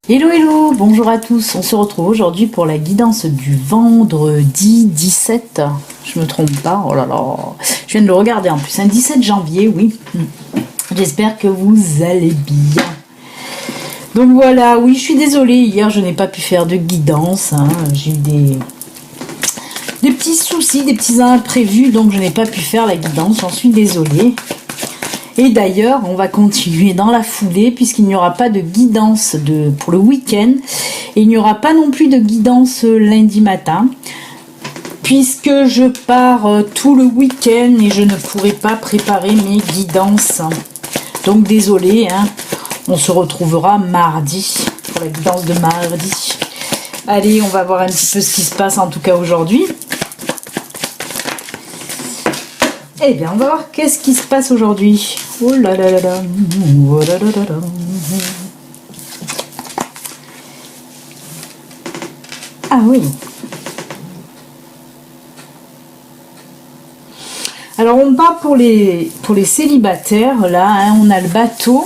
Hello hello, bonjour à tous, on se retrouve aujourd'hui pour la guidance du vendredi 17, je me trompe pas, oh là là, je viens de le regarder en plus, un 17 janvier, oui, j'espère que vous allez bien. Donc voilà, oui je suis désolée, hier je n'ai pas pu faire de guidance, hein. J'ai eu des petits soucis, des petits imprévus, donc je n'ai pas pu faire la guidance, j'en suis désolée. Et d'ailleurs, on va continuer dans la foulée puisqu'il n'y aura pas de guidance pour le week-end. Et il n'y aura pas non plus de guidance lundi matin puisque je pars tout le week-end et je ne pourrai pas préparer mes guidances. Donc désolé, hein, on se retrouvera mardi pour la guidance de mardi. Allez, on va voir un petit peu ce qui se passe en tout cas aujourd'hui. Eh bien, on va voir qu'est-ce qui se passe aujourd'hui. Oh là là là là. Oh là là là là. Ah oui. Alors, on part pour les célibataires. Là, hein, on a le bateau.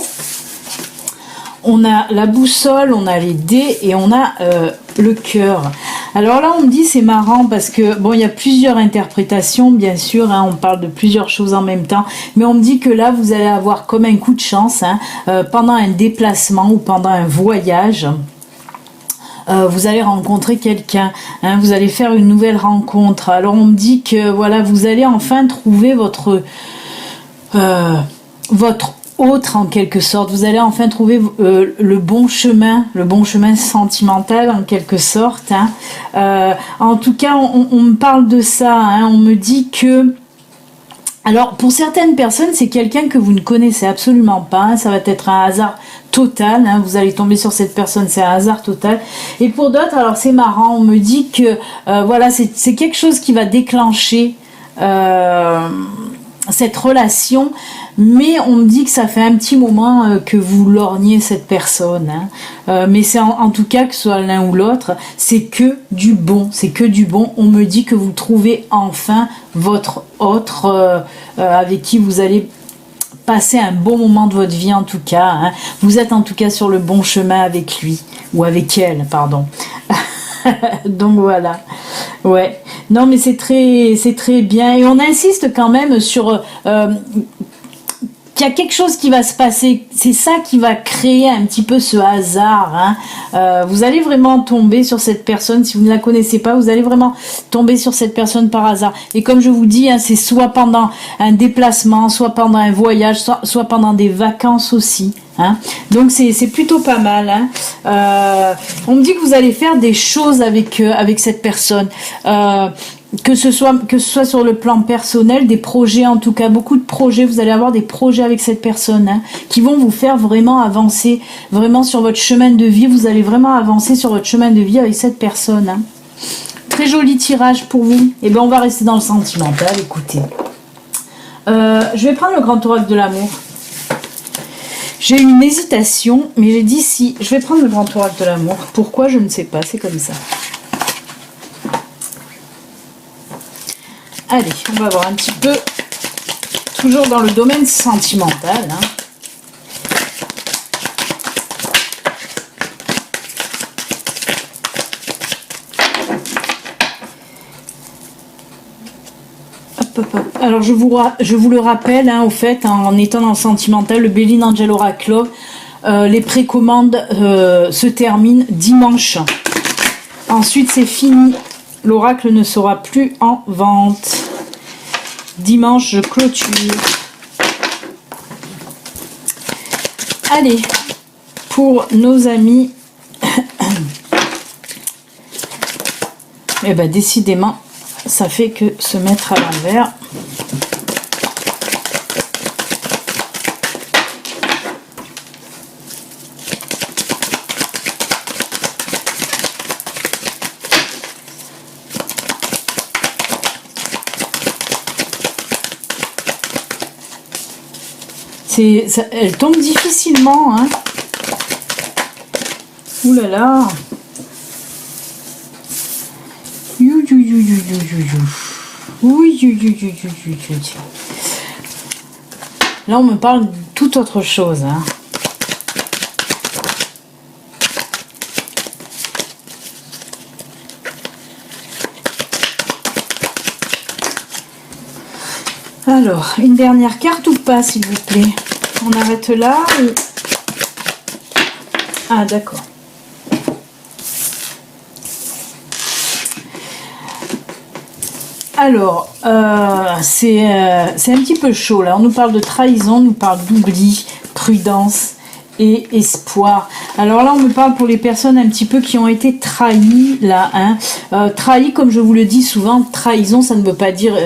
On a la boussole, on a les dés et on a le cœur. Alors là, on me dit, c'est marrant parce que, bon, il y a plusieurs interprétations, bien sûr, hein, on parle de plusieurs choses en même temps, mais on me dit que là, vous allez avoir comme un coup de chance, hein, pendant un déplacement ou pendant un voyage, vous allez rencontrer quelqu'un, hein, vous allez faire une nouvelle rencontre. Alors, on me dit que, voilà, vous allez enfin trouver votre autre en quelque sorte, vous allez enfin trouver le bon chemin sentimental en quelque sorte, hein. En tout cas on me parle de ça, hein. On me dit que, alors pour certaines personnes c'est quelqu'un que vous ne connaissez absolument pas, hein. Ça va être un hasard total, hein. Vous allez tomber sur cette personne, c'est un hasard total. Et pour d'autres, alors c'est marrant, on me dit que voilà, c'est quelque chose qui va déclencher cette relation, mais on me dit que ça fait un petit moment que vous lorgnez cette personne, hein. Mais c'est en tout cas, que ce soit l'un ou l'autre, c'est que du bon, c'est que du bon. On me dit que vous trouvez enfin votre autre avec qui vous allez passer un bon moment de votre vie en tout cas, hein. Vous êtes en tout cas sur le bon chemin avec lui, ou avec elle, pardon. Donc voilà, ouais. Non mais c'est très bien et on insiste quand même sur qu'il y a quelque chose qui va se passer. C'est ça qui va créer un petit peu ce hasard, hein. Vous allez vraiment tomber sur cette personne, si vous ne la connaissez pas, vous allez vraiment tomber sur cette personne par hasard. Et comme je vous dis, hein, c'est soit pendant un déplacement, soit pendant un voyage, soit pendant des vacances aussi, hein. Donc c'est plutôt pas mal, hein. On me dit que vous allez faire des choses avec cette personne. Que ce soit sur le plan personnel, des projets, en tout cas beaucoup de projets, vous allez avoir des projets avec cette personne, hein, qui vont vous faire vraiment avancer, vraiment sur votre chemin de vie. Vous allez vraiment avancer sur votre chemin de vie avec cette personne, hein. Très joli tirage pour vous. Et bien on va rester dans le sentimental, écoutez. Je vais prendre le grand oracle de l'amour. J'ai eu une hésitation, mais j'ai dit si, je vais prendre le grand oracle de l'amour. Pourquoi, je ne sais pas, c'est comme ça. Allez, on va voir un petit peu, toujours dans le domaine sentimental, hein. Hop, hop, hop. Alors je vous le rappelle, hein, au fait, hein, en étant dans le sentimental, le Béline Angel Oracle, les précommandes se terminent dimanche. Ensuite c'est fini. L'oracle ne sera plus en vente. Dimanche, je clôture. Allez, pour nos amis, eh ben décidément, ça fait que se mettre à l'envers. Elle tombe difficilement, hein. Ouh là là. Là, on me parle de toute autre chose, hein. Alors, une dernière carte ou pas, s'il vous plaît? On arrête là ou... Ah, d'accord. Alors, c'est un petit peu chaud là. On nous parle de trahison, on nous parle d'oubli, prudence et espoir. Alors là, on me parle pour les personnes un petit peu qui ont été trahies là. Hein. Trahi, comme je vous le dis souvent, trahison, ça ne veut pas dire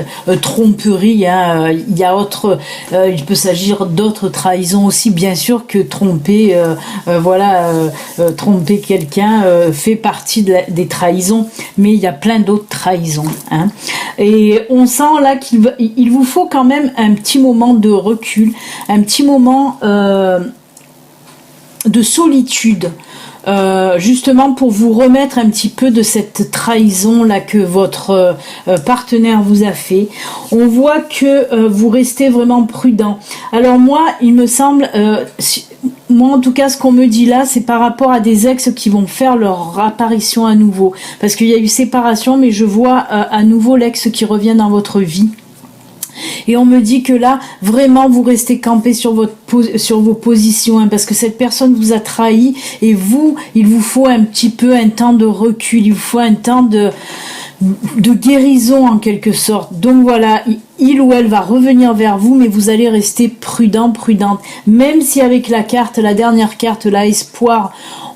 tromperie. Hein. Il y a autre, il peut s'agir d'autres trahisons aussi, bien sûr, que tromper. Tromper quelqu'un fait partie des trahisons, mais il y a plein d'autres trahisons. Hein. Et on sent là qu'il vous faut quand même un petit moment de recul, un petit moment de solitude, justement pour vous remettre un petit peu de cette trahison là que votre partenaire vous a fait. On voit que vous restez vraiment prudent. Alors moi, il me semble, moi en tout cas ce qu'on me dit là, c'est par rapport à des ex qui vont faire leur apparition à nouveau, parce qu'il y a eu séparation, mais je vois à nouveau l'ex qui revient dans votre vie. Et on me dit que là, vraiment, vous restez campé sur vos positions, hein, parce que cette personne vous a trahi, et vous, il vous faut un petit peu un temps de recul, il vous faut un temps de guérison en quelque sorte. Donc voilà, il ou elle va revenir vers vous, mais vous allez rester prudent, prudente. Même si avec la dernière carte, la espoir,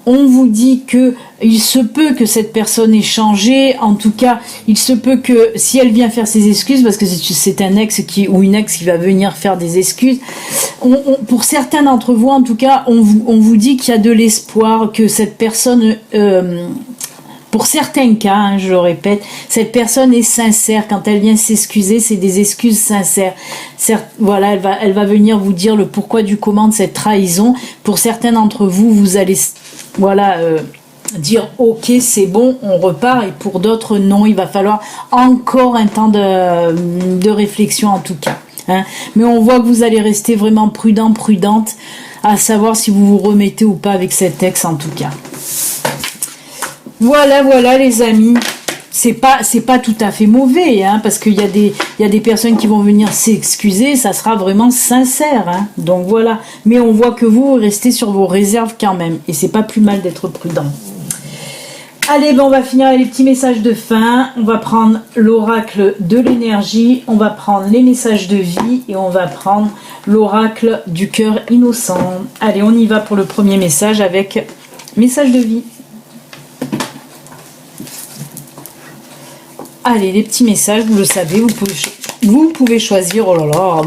on vous dit que il se peut que cette personne ait changé. En tout cas, il se peut que si elle vient faire ses excuses, parce que c'est un ex ou une ex qui va venir faire des excuses, pour certains d'entre vous, en tout cas, on vous dit qu'il y a de l'espoir, que cette personne... pour certains cas, hein, je le répète, cette personne est sincère. Quand elle vient s'excuser, c'est des excuses sincères. Certes, voilà, elle va venir vous dire le pourquoi du comment de cette trahison. Pour certains d'entre vous, vous allez dire ok, c'est bon, on repart. Et pour d'autres, non, il va falloir encore un temps de réflexion en tout cas. Hein. Mais on voit que vous allez rester vraiment prudent, prudente, à savoir si vous vous remettez ou pas avec cet ex en tout cas. Voilà les amis, c'est pas tout à fait mauvais, hein, parce qu'il y a des personnes qui vont venir s'excuser, ça sera vraiment sincère, hein, donc voilà. Mais on voit que vous restez sur vos réserves quand même, et c'est pas plus mal d'être prudent. Allez, on va finir avec les petits messages de fin. On va prendre l'oracle de l'énergie, on va prendre les messages de vie, et on va prendre l'oracle du cœur innocent. Allez, on y va pour le premier message avec message de vie. Allez, les petits messages, vous le savez, vous pouvez choisir, oh là là,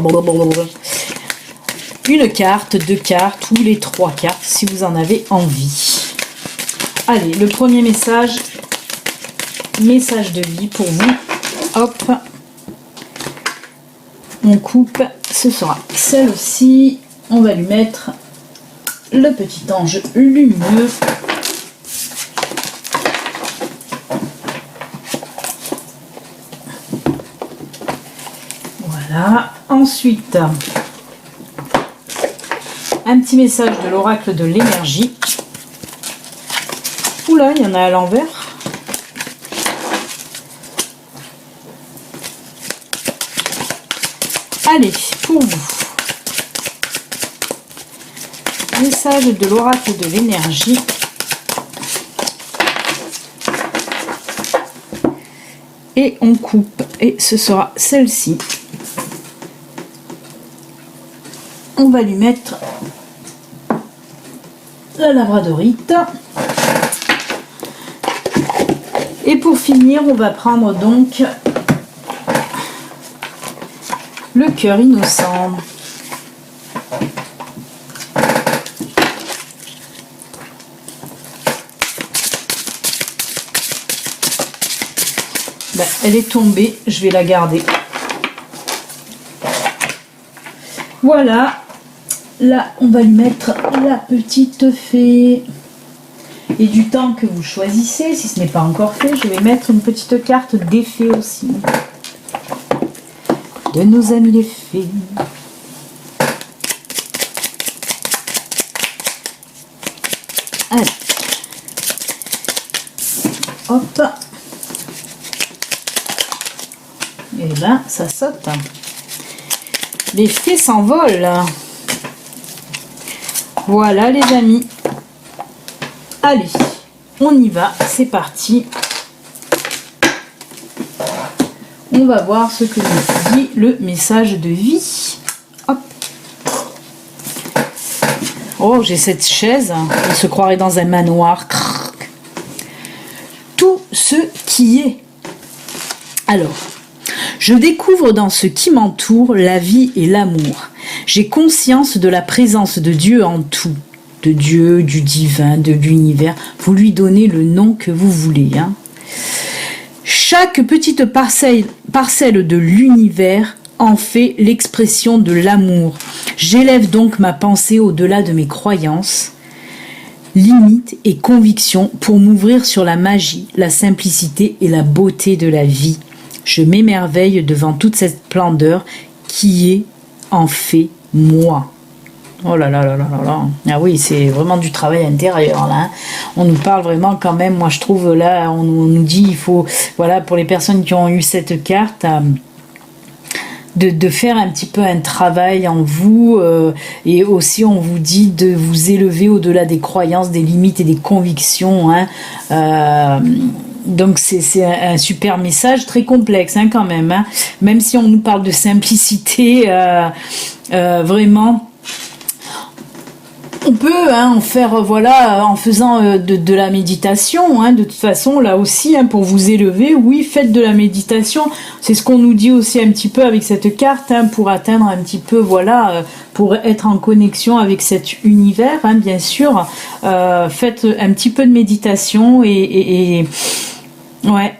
une carte, 2 cartes ou les 3 cartes si vous en avez envie. Allez, le premier message de vie pour vous. Hop, on coupe, ce sera celle-ci. On va lui mettre le petit ange lumineux. Voilà. Ensuite, un petit message de l'oracle de l'énergie. Oula, il y en a à l'envers. Allez, pour vous. Message de l'oracle de l'énergie. Et on coupe. Et ce sera celle-ci. On va lui mettre la labradorite. Et pour finir, on va prendre donc le cœur innocent. Ben, elle est tombée, je vais la garder. Voilà. Là, on va lui mettre la petite fée. Et du temps que vous choisissez, si ce n'est pas encore fait, je vais mettre une petite carte des fées aussi. De nos amis les fées. Allez. Hop. Et ben, ça saute. Les fées s'envolent. Voilà les amis. Allez, on y va, c'est parti. On va voir ce que nous dit le message de vie. Hop. Oh, j'ai cette chaise. On se croirait dans un manoir. Tout ce qui est. Alors, je découvre dans ce qui m'entoure la vie et l'amour. J'ai conscience de la présence de Dieu en tout. De Dieu, du divin, de l'univers. Vous lui donnez le nom que vous voulez. Hein. Chaque petite parcelle de l'univers en fait l'expression de l'amour. J'élève donc ma pensée au-delà de mes croyances, limites et convictions pour m'ouvrir sur la magie, la simplicité et la beauté de la vie. Je m'émerveille devant toute cette splendeur qui est en fait moi. Oh là là là là là là. Ah oui, c'est vraiment du travail intérieur là. Hein. On nous parle vraiment quand même, moi je trouve là, on nous dit il faut, voilà, pour les personnes qui ont eu cette carte, de faire un petit peu un travail en vous et aussi on vous dit de vous élever au-delà des croyances, des limites et des convictions. Hein. Donc c'est un super message très complexe hein, quand même. Hein. Même si on nous parle de simplicité, vraiment... On peut en faire, voilà, en faisant de la méditation, hein, de toute façon, là aussi, hein, pour vous élever, oui, faites de la méditation. C'est ce qu'on nous dit aussi un petit peu avec cette carte, hein, pour atteindre un petit peu, voilà, pour être en connexion avec cet univers, hein, bien sûr. Faites un petit peu de méditation et ouais.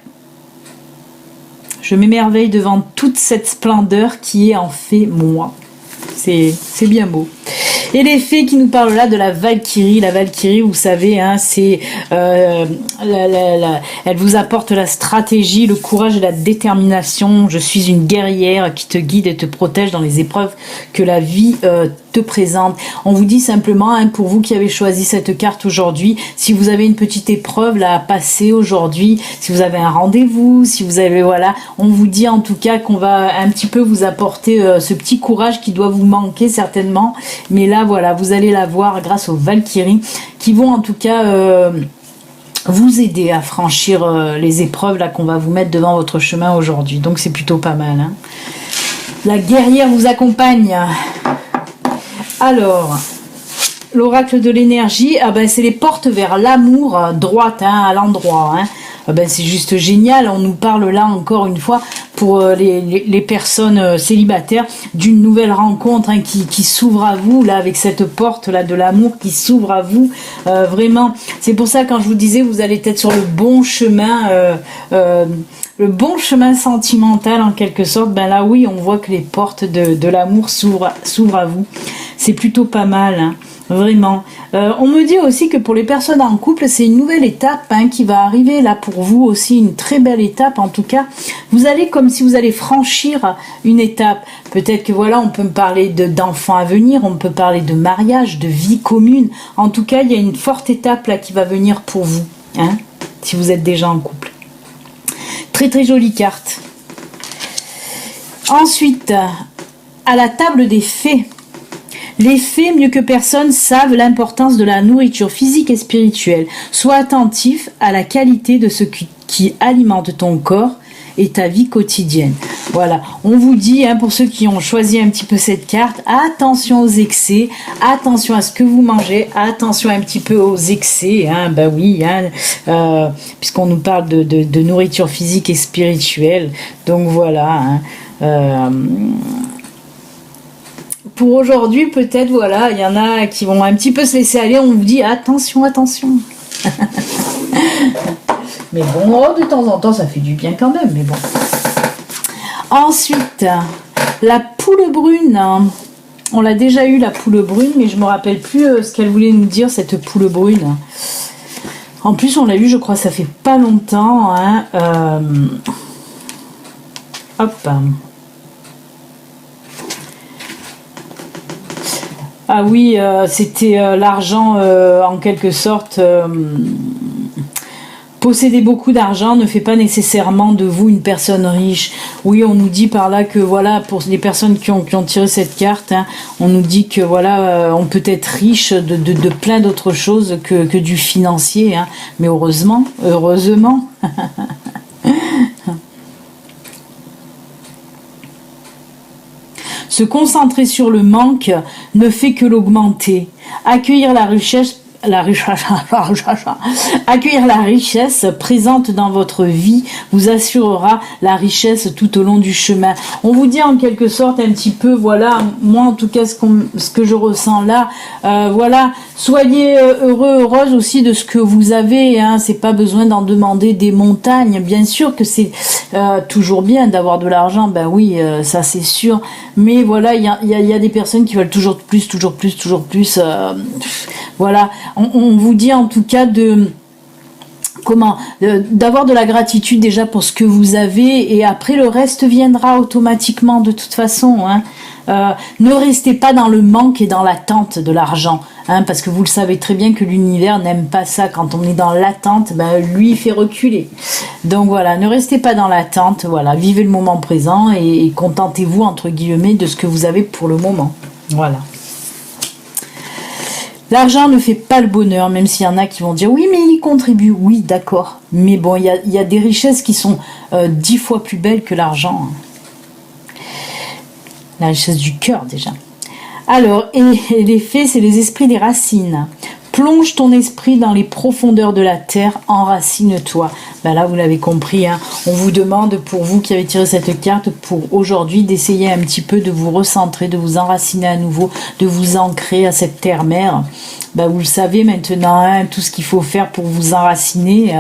Je m'émerveille devant toute cette splendeur qui est en fait moi. C'est bien beau. Et les fées qui nous parlent là de la Valkyrie. La Valkyrie, vous savez, hein, c'est elle vous apporte la stratégie, le courage et la détermination. Je suis une guerrière qui te guide et te protège dans les épreuves que la vie te présente. On vous dit simplement, hein, pour vous qui avez choisi cette carte aujourd'hui, si vous avez une petite épreuve là à passer aujourd'hui, si vous avez un rendez-vous, si vous avez, voilà, on vous dit en tout cas qu'on va un petit peu vous apporter ce petit courage qui doit vous manquer certainement, mais là voilà, vous allez la voir grâce aux Valkyries qui vont en tout cas vous aider à franchir les épreuves là qu'on va vous mettre devant votre chemin aujourd'hui. Donc c'est plutôt pas mal. Hein. La guerrière vous accompagne. Alors, l'oracle de l'énergie, ah ben, c'est les portes vers l'amour droite, hein, à l'endroit. Hein. Ah ben, c'est juste génial. On nous parle là encore une fois pour les personnes célibataires d'une nouvelle rencontre hein, qui s'ouvre à vous là avec cette porte là de l'amour qui s'ouvre à vous. Vraiment, c'est pour ça quand je vous disais vous allez être sur le bon chemin. Le bon chemin sentimental en quelque sorte, ben là oui on voit que les portes de l'amour s'ouvrent à vous, c'est plutôt pas mal hein, vraiment. On me dit aussi que pour les personnes en couple c'est une nouvelle étape hein, qui va arriver là pour vous aussi, une très belle étape en tout cas, vous allez comme si vous allez franchir une étape, peut-être que voilà on peut me parler d'enfants à venir, on peut parler de mariage, de vie commune, en tout cas il y a une forte étape là qui va venir pour vous hein, si vous êtes déjà en couple. Très très jolie carte. Ensuite, à la table des fées. Les fées, mieux que personne, savent l'importance de la nourriture physique et spirituelle. Sois attentif à la qualité de ce qui alimente ton corps et ta vie quotidienne. Voilà, on vous dit, hein, pour ceux qui ont choisi un petit peu cette carte, attention aux excès, attention à ce que vous mangez, attention un petit peu aux excès, hein, bah oui, hein, puisqu'on nous parle de nourriture physique et spirituelle, donc voilà. Hein, pour aujourd'hui, peut-être, voilà, il y en a qui vont un petit peu se laisser aller, on vous dit attention, attention. Mais bon, de temps en temps, ça fait du bien quand même, mais bon. Ensuite, la poule brune. On l'a déjà eu, la poule brune, mais je me rappelle plus ce qu'elle voulait nous dire, cette poule brune. En plus, on l'a eu, je crois, ça fait pas longtemps. Hein, hop. Ah oui, c'était l'argent, en quelque sorte... Posséder beaucoup d'argent ne fait pas nécessairement de vous une personne riche. Oui, on nous dit par là que voilà, pour les personnes qui ont tiré cette carte, hein, on nous dit que voilà, on peut être riche de plein d'autres choses que du financier. Hein. Mais heureusement. Se concentrer sur le manque ne fait que l'augmenter. Accueillir la richesse accueillir la richesse présente dans votre vie vous assurera la richesse tout au long du chemin. On vous dit en quelque sorte un petit peu, voilà, moi en tout cas ce que je ressens là, voilà, soyez heureux, heureuse aussi de ce que vous avez, hein, c'est pas besoin d'en demander des montagnes, bien sûr que c'est toujours bien d'avoir de l'argent, ben oui, ça c'est sûr, mais voilà, il y a des personnes qui veulent toujours plus, voilà, on vous dit en tout cas d'avoir de la gratitude déjà pour ce que vous avez et après le reste viendra automatiquement de toute façon. Hein. Ne restez pas dans le manque et dans l'attente de l'argent, hein, parce que vous le savez très bien que l'univers n'aime pas ça. Quand on est dans l'attente, ben, lui il fait reculer. Donc voilà, ne restez pas dans l'attente, voilà, vivez le moment présent et contentez-vous entre guillemets de ce que vous avez pour le moment. Voilà. L'argent ne fait pas le bonheur, même s'il y en a qui vont dire oui, mais il contribue. Oui, d'accord. Mais bon, il y a des richesses qui sont 10 fois plus belles que l'argent. La richesse du cœur, déjà. Alors, et les faits, c'est les esprits des racines. Plonge ton esprit dans les profondeurs de la terre, enracine-toi. Ben là, vous l'avez compris, hein, on vous demande, pour vous qui avez tiré cette carte, pour aujourd'hui, d'essayer un petit peu de vous recentrer, de vous enraciner à nouveau, de vous ancrer à cette terre-mère. Ben, vous le savez maintenant, hein, tout ce qu'il faut faire pour vous enraciner,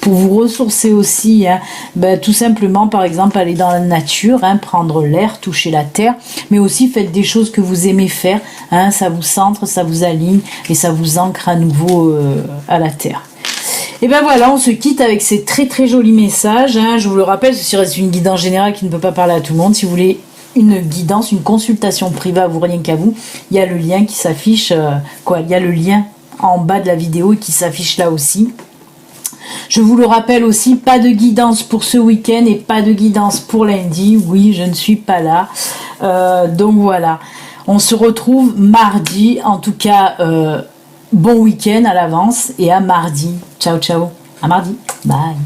pour vous ressourcer aussi. Hein, ben, tout simplement, par exemple, aller dans la nature, hein, prendre l'air, toucher la terre, mais aussi faites des choses que vous aimez faire. Hein, ça vous centre, ça vous aligne et ça vous ancre à nouveau à la terre. Et ben voilà, on se quitte avec ces très très jolis messages. Hein. Je vous le rappelle, ceci reste une guidance générale qui ne peut pas parler à tout le monde. Si vous voulez une guidance, une consultation privée à vous, rien qu'à vous, il y a le lien qui s'affiche, il y a le lien en bas de la vidéo qui s'affiche là aussi. Je vous le rappelle aussi, pas de guidance pour ce week-end et pas de guidance pour lundi. Oui, je ne suis pas là. Donc voilà, on se retrouve mardi. En tout cas, bon week-end à l'avance et à mardi. Ciao, ciao. À mardi. Bye.